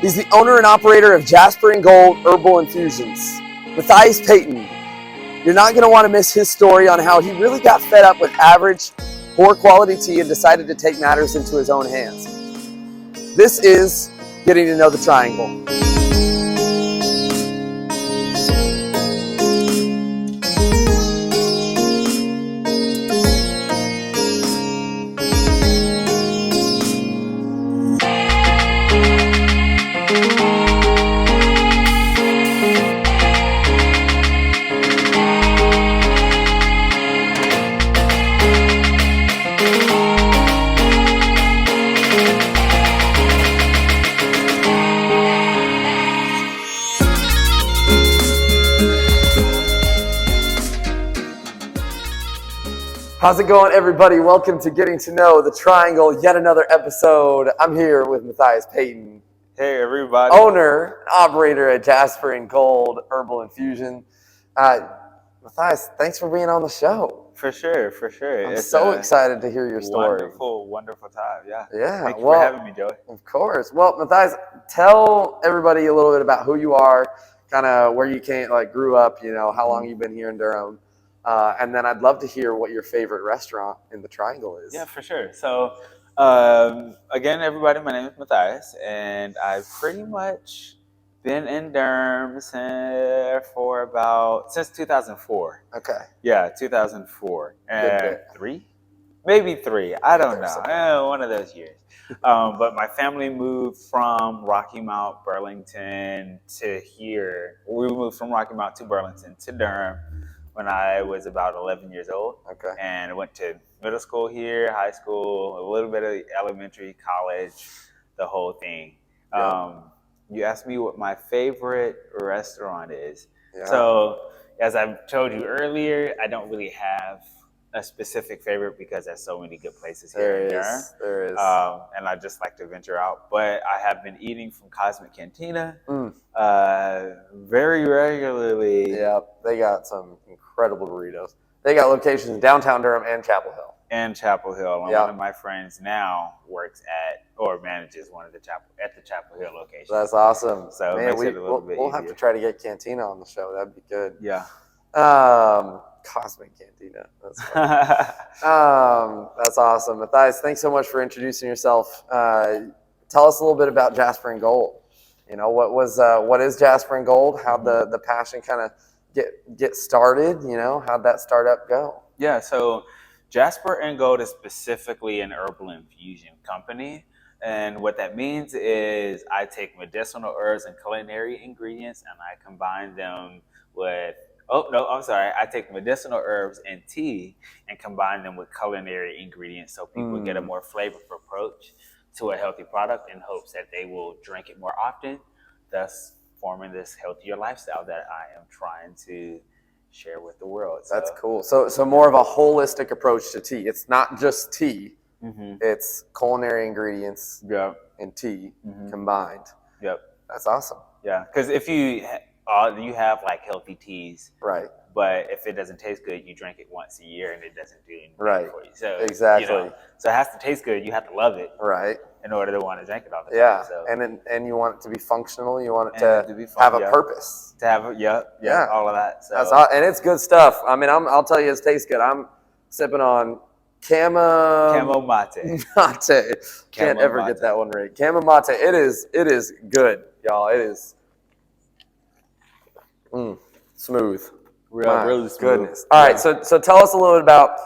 He's the owner and operator of Jasper and Gold Herbal Infusions. Matthias Payton. You're not going to want to miss his story on how he really got fed up with average, poor quality tea and decided to take matters into his own hands. This is Getting to Know the Triangle. How's it going, everybody? Welcome to Getting to Know the Triangle, yet another episode. I'm here with Matthias Payton. Hey, everybody. Owner and operator at Jasper and Gold Herbal Infusion. Matthias, thanks for being on the show. For sure. I'm so excited to hear your story. Wonderful time. Yeah. Thank you for having me, Joey. Of course. Well, Matthias, tell everybody a little bit about who you are, kind of where you came, grew up, how long you've been here in Durham. And then I'd love to hear what your favorite restaurant in the Triangle is. Yeah, for sure. So, again, everybody, my name is Matthias, and I've pretty much been in Durham since 2004. Okay. Yeah, 2004. And maybe three. I don't know. So. One of those years. But my family moved from Rocky Mount, Burlington to here. We moved from Rocky Mount to Burlington to Durham when I was about 11 years old. Okay. And I went to middle school here, high school, a little bit of elementary, college, the whole thing. Yeah. You asked me what my favorite restaurant is. Yeah. So, as I've told you earlier, I don't really have a specific favorite because there's so many good places here in Durham. There is. And I just like to venture out. But I have been eating from Cosmic Cantina very regularly. Yeah, they got some incredible burritos. They got locations in downtown Durham and Chapel Hill. And one of my friends now works at or manages one of the Chapel Hill locations. That's awesome. So it makes it a little bit easier. We'll have to try to get Cantina on the show. That'd be good. Yeah. Cosmic Cantina. That's funny. That's awesome. Matthias, thanks so much for introducing yourself. Tell us a little bit about Jasper and Gold. What is Jasper and Gold? How'd the passion kind of get started? How'd that startup go? Yeah, so Jasper and Gold is specifically an herbal infusion company. And what that means is I take medicinal herbs and culinary ingredients and I combine them with I take medicinal herbs and tea and combine them with culinary ingredients so people get a more flavorful approach to a healthy product in hopes that they will drink it more often, thus forming this healthier lifestyle that I am trying to share with the world. That's cool. So more of a holistic approach to tea. It's not just tea. Mm-hmm. It's culinary ingredients and tea combined. Yep. That's awesome. Yeah, because if you have like healthy teas, right? But if it doesn't taste good, you drink it once a year and it doesn't do anything for you. So exactly. So it has to taste good. You have to love it, right, in order to want to drink it all the time. Yeah, so, and you want it to be functional. You want it to be fun, have a purpose. To have all of that. So. And it's good stuff. I mean, I'll tell you, it tastes good. I'm sipping on Camo mate. Can't ever get that one right. Camo mate. It is good, y'all. It is smooth. Really smooth. Goodness. All right. So tell us a little bit about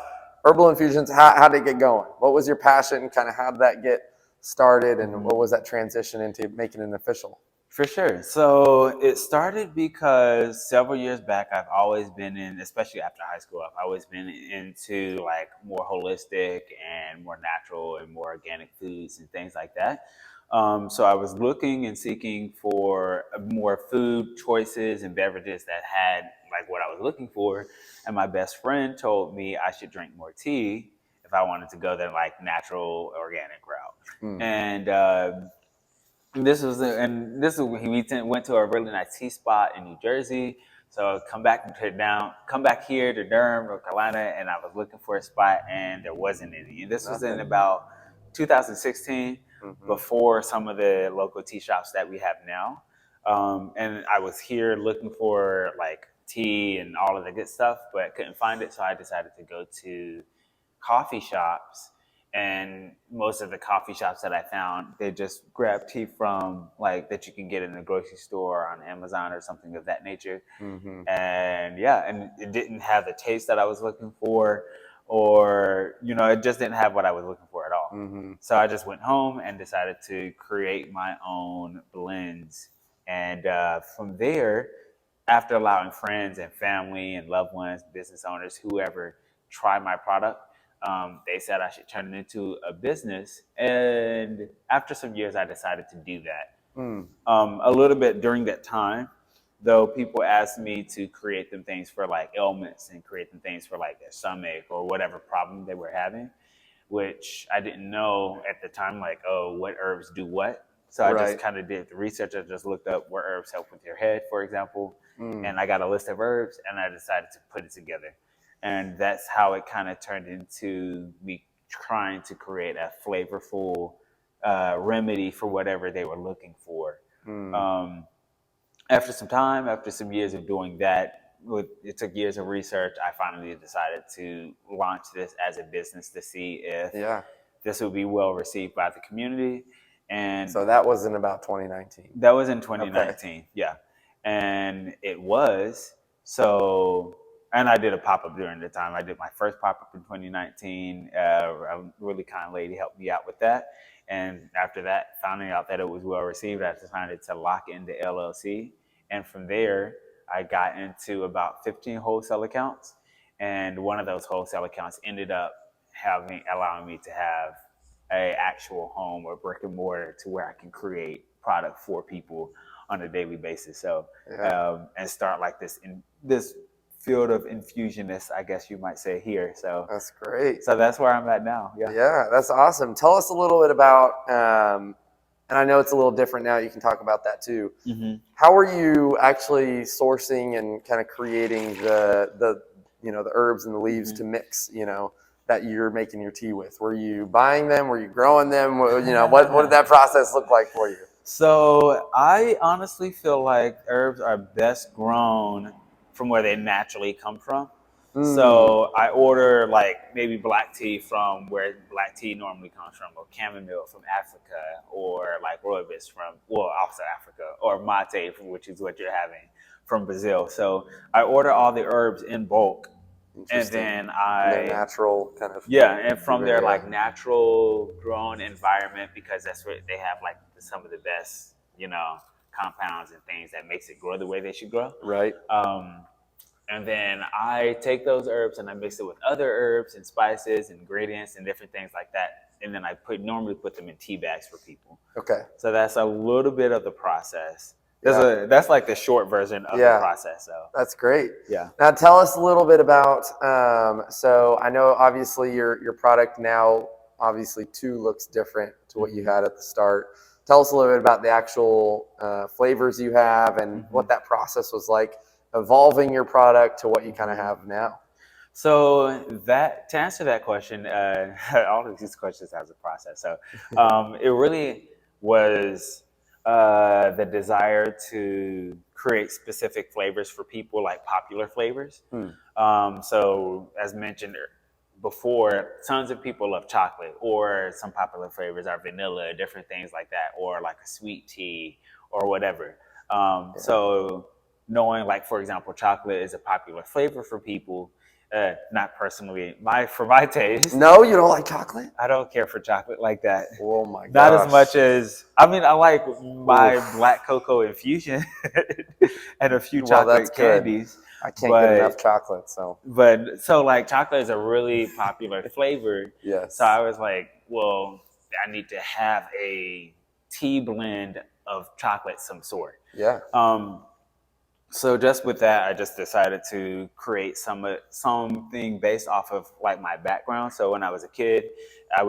Herbal Infusions. How did it get going? What was your passion? Kind of how did that get started, and what was that transition into making it official? For sure. So it started because several years back, I've always been especially after high school, I've always been into like more holistic and more natural and more organic foods and things like that. So I was looking and seeking for more food choices and beverages that had like what I was looking for. And my best friend told me I should drink more tea if I wanted to go the like natural organic route. And this was we went to a really nice tea spot in New Jersey. So come back here to Durham, North Carolina, and I was looking for a spot and there wasn't any. And this was in about 2016. before some of the local tea shops that we have now. And I was here looking for like tea and all of the good stuff, but couldn't find it. So I decided to go to coffee shops. And most of the coffee shops that I found, they just grab tea from like that you can get in the grocery store or on Amazon or something of that nature. And yeah, and it didn't have the taste that I was looking for, or it just didn't have what I was looking for at all. So I just went home and decided to create my own blends. And from there, after allowing friends and family and loved ones, business owners, whoever, try my product, they said I should turn it into a business. And after some years, I decided to do that. A little bit during that time, though, people asked me to create them things for like ailments and create them things for like their stomach or whatever problem they were having, which I didn't know at the time, like, oh, what herbs do what. So I just kind of did the research. I just looked up what herbs help with your head, for example. And I got a list of herbs and I decided to put it together. And that's how it kind of turned into me trying to create a flavorful remedy for whatever they were looking for. After some time, after some years of doing that, it took years of research, I finally decided to launch this as a business to see if this would be well received by the community. And so that was in about 2019. That was in 2019, yeah. And it was. So, and I did a pop-up during the time. I did my first pop-up in 2019. A really kind lady helped me out with that. And after that, finding out that it was well received, I decided to lock in the LLC. And from there, I got into about 15 wholesale accounts. And one of those wholesale accounts ended up allowing me to have a actual home or brick and mortar to where I can create product for people on a daily basis. So, and start like this field of infusionists, I guess you might say here. So that's great. So that's where I'm at now. Yeah, that's awesome. Tell us a little bit about, and I know it's a little different now. You can talk about that too. How are you actually sourcing and kind of creating the herbs and the leaves to mix, that you're making your tea with? Were you buying them? Were you growing them? What did that process look like for you? So I honestly feel like herbs are best grown from where they naturally come from. So I order like maybe black tea from where black tea normally comes from, or chamomile from Africa, or like rooibos from, also Africa, or mate, which is what you're having, from Brazil. So I order all the herbs in bulk. And then their natural kind of and from their like natural grown environment, because that's where they have like some of the best compounds and things that makes it grow the way they should grow. Right. And then I take those herbs and I mix it with other herbs and spices and ingredients and different things like that. And then I normally put them in tea bags for people. Okay. So that's a little bit of the process. That's like the short version of the process. So that's great. Yeah. Now tell us a little bit about, so I know obviously your product now obviously too looks different to what you had at the start. Tell us a little bit about the actual flavors you have and what that process was like, evolving your product to what you kind of have now. So to answer that question, all of these questions has a process. So it really was the desire to create specific flavors for people, like popular flavors. So as mentioned before, tons of people love chocolate, or some popular flavors are vanilla, different things like that, or like a sweet tea or whatever. So knowing, like, for example, chocolate is a popular flavor for people, not personally, for my taste. No, you don't like chocolate? I don't care for chocolate like that. Oh my gosh. Not as much as, I like my black cocoa infusion and a few chocolate candies. I can't get enough chocolate, so. So like chocolate is a really popular flavor. Yes. So I was like, well, I need to have a tea blend of chocolate some sort. Yeah. So just with that, I just decided to create something based off of like my background. So when I was a kid, I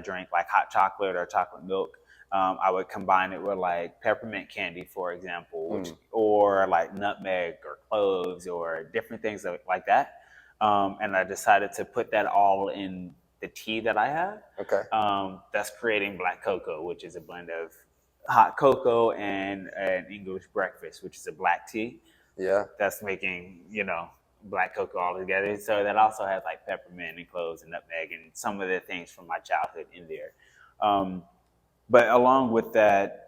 drank like hot chocolate or chocolate milk. I would combine it with like peppermint candy, for example, or like nutmeg or cloves or different things like that. And I decided to put that all in the tea that I have. Okay. That's creating black cocoa, which is a blend of hot cocoa and an English breakfast, which is a black tea. Yeah. That's making, black cocoa all together. So that also has like peppermint and cloves and nutmeg and some of the things from my childhood in there. But along with that,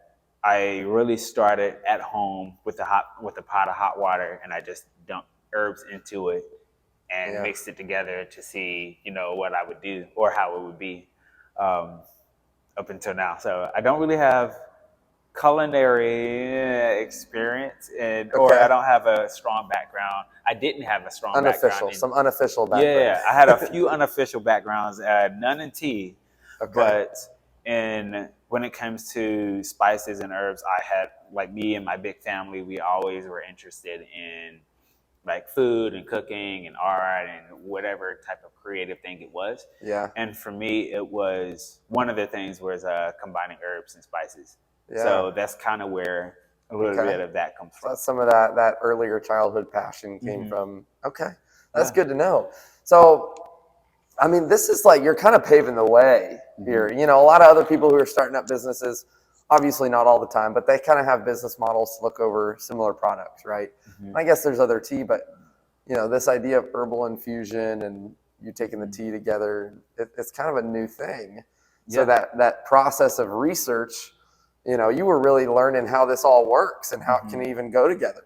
I really started at home with a pot of hot water, and I just dumped herbs into it and mixed it together to see, what I would do or how it would be up until now. So I don't really have culinary experience, or I don't have a strong background. I didn't have a strong background. Some unofficial background. Yeah, I had a few unofficial backgrounds, none in tea, but when it comes to spices and herbs, I had, like, me and my big family, we always were interested in like food and cooking and art and whatever type of creative thing it was. Yeah. And for me, it was one of the things was combining herbs and spices. Yeah. So that's kind of where a little bit of that comes from. So some of that earlier childhood passion came from. Okay, that's good to know. So, I mean, this is like you're kind of paving the way here. A lot of other people who are starting up businesses, obviously not all the time, but they kind of have business models to look over similar products, right? I guess there's other tea, but this idea of herbal infusion and you taking the tea together, it's kind of a new thing. So that process of research, you were really learning how this all works and how it can even go together.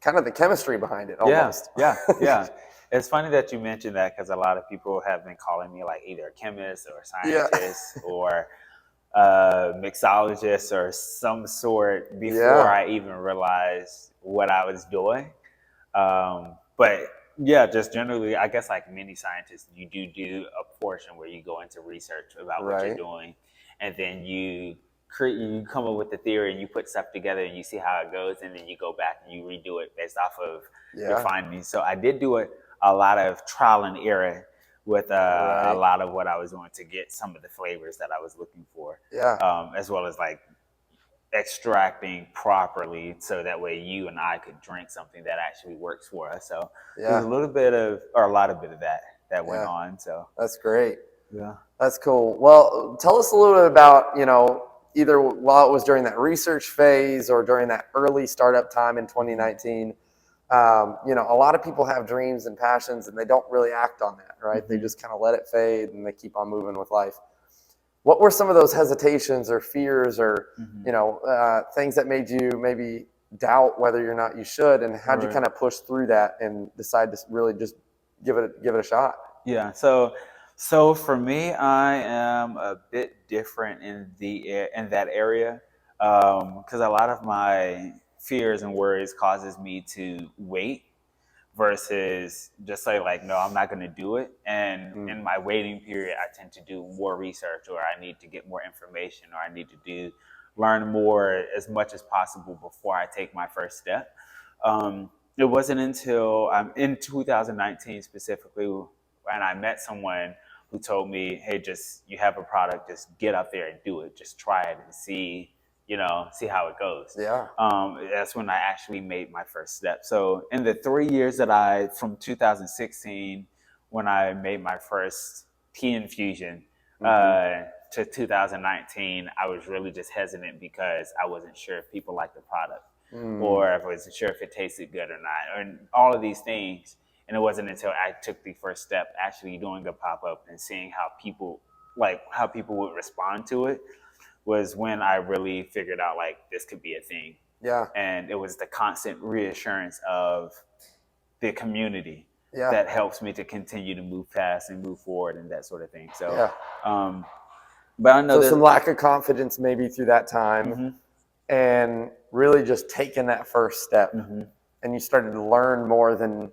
Kind of the chemistry behind it almost. Yeah. It's funny that you mentioned that because a lot of people have been calling me like either a chemist or a scientist or mixologist or some sort before I even realized what I was doing. But yeah, just generally, I guess like many scientists, you do a portion where you go into research about what you're doing, and then you come up with the theory and you put stuff together and you see how it goes, and then you go back and you redo it based off of your findings. So I did do a lot of trial and error with a lot of what I was doing to get some of the flavors that I was looking for. As well as like extracting properly so that way you and I could drink something that actually works for us. So there's a lot of bit of that went on. So that's great. Yeah. That's cool. Well, tell us a little bit about, either while it was during that research phase or during that early startup time in 2019. A lot of people have dreams and passions and they don't really act on that, right? They just kind of let it fade and they keep on moving with life. What were some of those hesitations or fears or, things that made you maybe doubt whether or not you should, and how'd you kind of push through that and decide to really just give it a shot? Yeah. So for me, I am a bit different in that area because a lot of my fears and worries causes me to wait versus just say like, no, I'm not going to do it. And in my waiting period, I tend to do more research, or I need to get more information, or I need to learn more as much as possible before I take my first step. It wasn't until in 2019 specifically when I met someone who told me, hey, you have a product, just get out there and do it. Just try it and see how it goes. Yeah. That's when I actually made my first step. So in the 3 years from 2016, when I made my first tea infusion, to 2019, I was really just hesitant because I wasn't sure if people liked the product or if I wasn't sure if it tasted good or not, and all of these things. And it wasn't until I took the first step, actually doing a pop-up and seeing how people would respond to it, was when I really figured out like this could be a thing. Yeah. And it was the constant reassurance of the community that helps me to continue to move past and move forward and that sort of thing. So, but I know some lack of confidence maybe through that time, and really just taking that first step, and you started to learn more than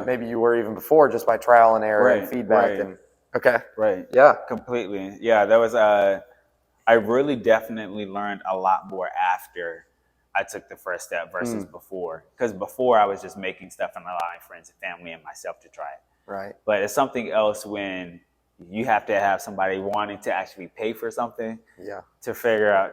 maybe you were even before, just by trial and error and feedback. And completely. Yeah, that was I really definitely learned a lot more after I took the first step versus before. Because before I was just making stuff and allowing friends and family and myself to try it. Right. But it's something else when you have to have somebody wanting to actually pay for something to figure out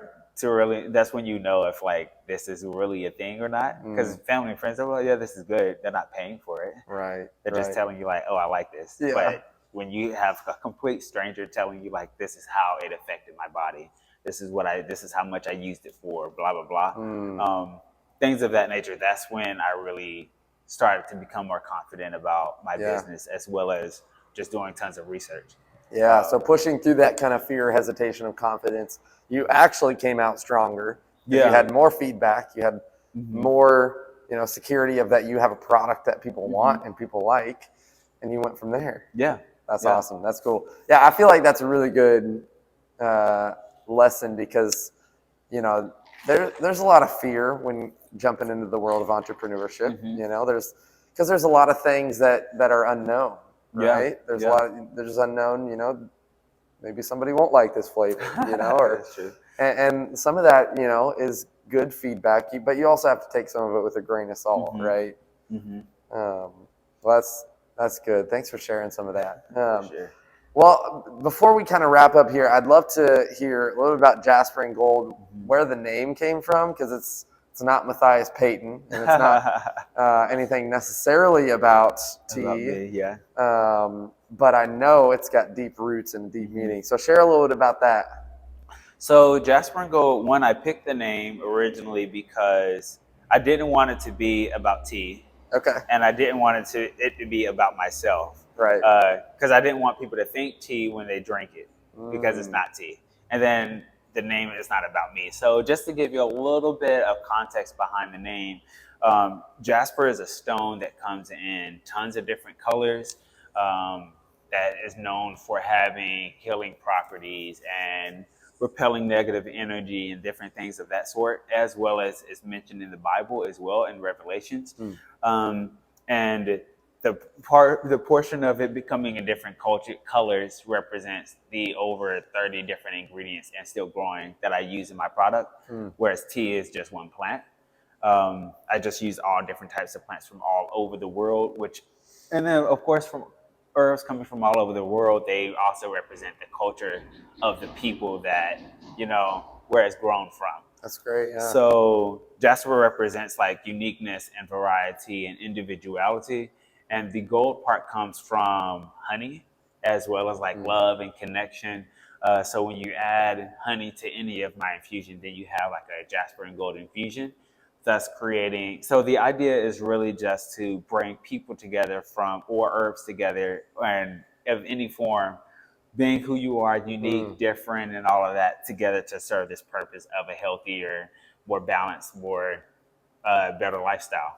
that's when if like this is really a thing or not. Because family and friends are, well, yeah, this is good. They're not paying for it. Right. They're just telling you like, oh, I like this. Yeah. But when you have a complete stranger telling you like, this is how it affected my body, this is how much I used it for, blah blah blah, things of that nature. That's when I really started to become more confident about my business, as well as just doing tons of research. Yeah, so pushing through that kind of fear, hesitation, of confidence, you actually came out stronger. You had more feedback. You had more, security of that you have a product that people want and people like, and you went from there. Yeah. That's awesome. That's cool. Yeah, I feel like that's a really good lesson because, there's a lot of fear when jumping into the world of entrepreneurship. There's a lot of things that are unknown. Right? There's a lot there's unknown, maybe somebody won't like this flavor, or That's true. And some of that, is good feedback, but you also have to take some of it with a grain of salt, right? Well, that's good. Thanks for sharing some of that. Sure. Well, before we kind of wrap up here, I'd love to hear a little bit about Jasper and Gold, where the name came from, because it's not Matthias Payton, and it's not anything necessarily about tea. About me, yeah. But I know it's got deep roots and deep meaning. So share a little bit about that. So Jasper and Gold, one, I picked the name originally because I didn't want it to be about tea. Okay. And I didn't want it to be about myself. Right. Because I didn't want people to think tea when they drink it, because it's not tea. And then the name is not about me. So just to give you a little bit of context behind the name, Jasper is a stone that comes in tons of different colors, that is known for having healing properties and repelling negative energy and different things of that sort, as well as is mentioned in the Bible as well, in Revelations. And the portion of it becoming in different colors represents the over 30 different ingredients and still growing that I use in my product, whereas tea is just one plant. I just use all different types of plants from all over the world, and then of course from herbs coming from all over the world, they also represent the culture of the people that, where it's grown from. That's great, yeah. So Jasper represents like uniqueness and variety and individuality. And the gold part comes from honey, as well as like love and connection. So when you add honey to any of my infusion, then you have like a Jasper and Gold infusion, thus creating. So the idea is really just to bring people together or herbs together, and of any form, being who you are, unique, different, and all of that together to serve this purpose of a healthier, more balanced, more better lifestyle.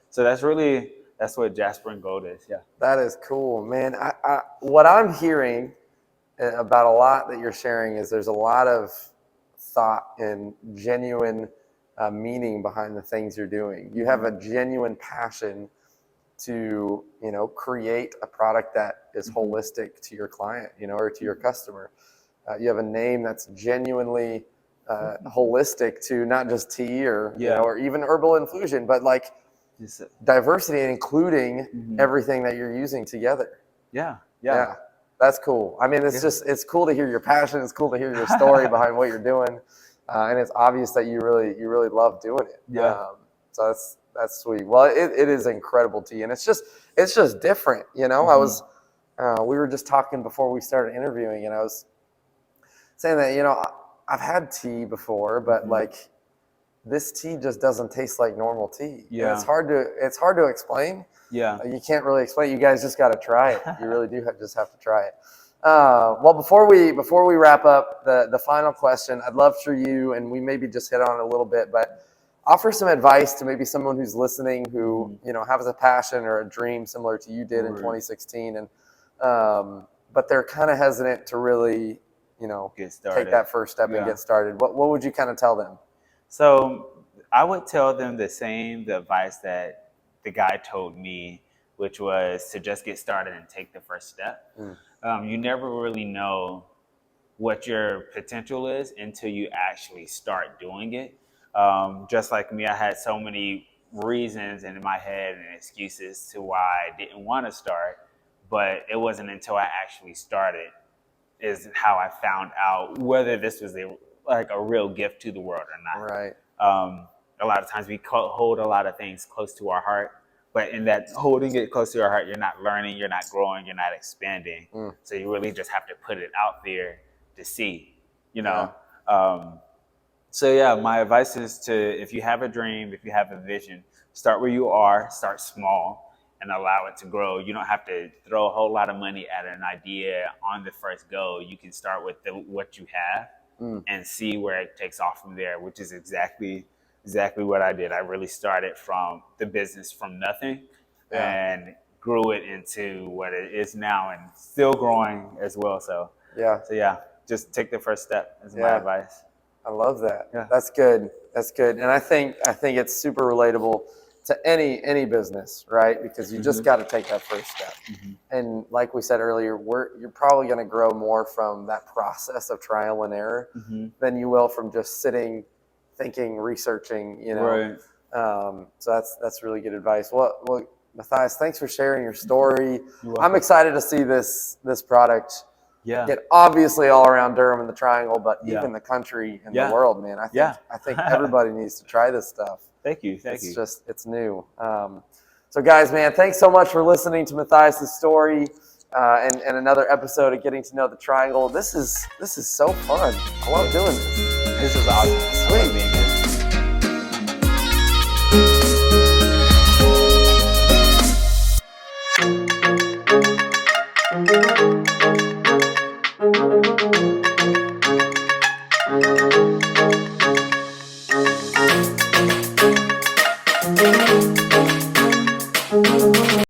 So that's what Jasper and Gold is. Yeah. That is cool, man. What I'm hearing about a lot that you're sharing is there's a lot of thought and genuine meaning behind the things you're doing. You have a genuine passion to, create a product that is holistic to your client, or to your customer. You have a name that's genuinely holistic to not just tea or, or even herbal infusion, but like diversity and including everything that you're using together. Yeah. That's cool. I mean, it's cool to hear your passion. It's cool to hear your story behind what you're doing. And it's obvious that you really love doing it. So that's sweet. Well, it is incredible tea, and it's just different. We were just talking before we started interviewing, and I was saying that I've had tea before, but like this tea just doesn't taste like normal tea. And it's hard to explain. You can't really explain. You guys just got to try it. You really do just have to try it. Well, before we wrap up, the final question, I'd love for you, and we maybe just hit on it a little bit, but offer some advice to maybe someone who's listening who has a passion or a dream similar to you did in 2016, and but they're kind of hesitant to really take that first step and get started. What would you kind of tell them? So I would tell them the advice that the guy told me, which was to just get started and take the first step. You never really know what your potential is until you actually start doing it. Just like me, I had so many reasons in my head and excuses to why I didn't want to start, but it wasn't until I actually started is how I found out whether this was a real gift to the world or not. Right. A lot of times we hold a lot of things close to our heart, But in that holding it close to your heart, you're not learning, you're not growing, you're not expanding. So you really just have to put it out there to see, you know. So yeah, my advice is to, if you have a dream, if you have a vision, start where you are, start small, and allow it to grow. You don't have to throw a whole lot of money at an idea on the first go. You can start with what you have and see where it takes off from there, which is exactly what I did. I really started from the business from nothing and grew it into what it is now, and still growing as well. So yeah, just take the first step is my advice. I love that. That's good. That's good. And I think it's super relatable to any business, right? Because you just got to take that first step. And like we said earlier, you're probably going to grow more from that process of trial and error than you will from just sitting, thinking, researching, you know. So that's really good advice. Well, Matthias, thanks for sharing your story. I'm excited to see this product get obviously all around Durham and the Triangle, but even the country and the world, man. I think everybody needs to try this stuff. Thank you. It's new. So guys, man, thanks so much for listening to Matthias' story and another episode of Getting to Know the Triangle. This is so fun. I love doing this. This is awesome. Sweet.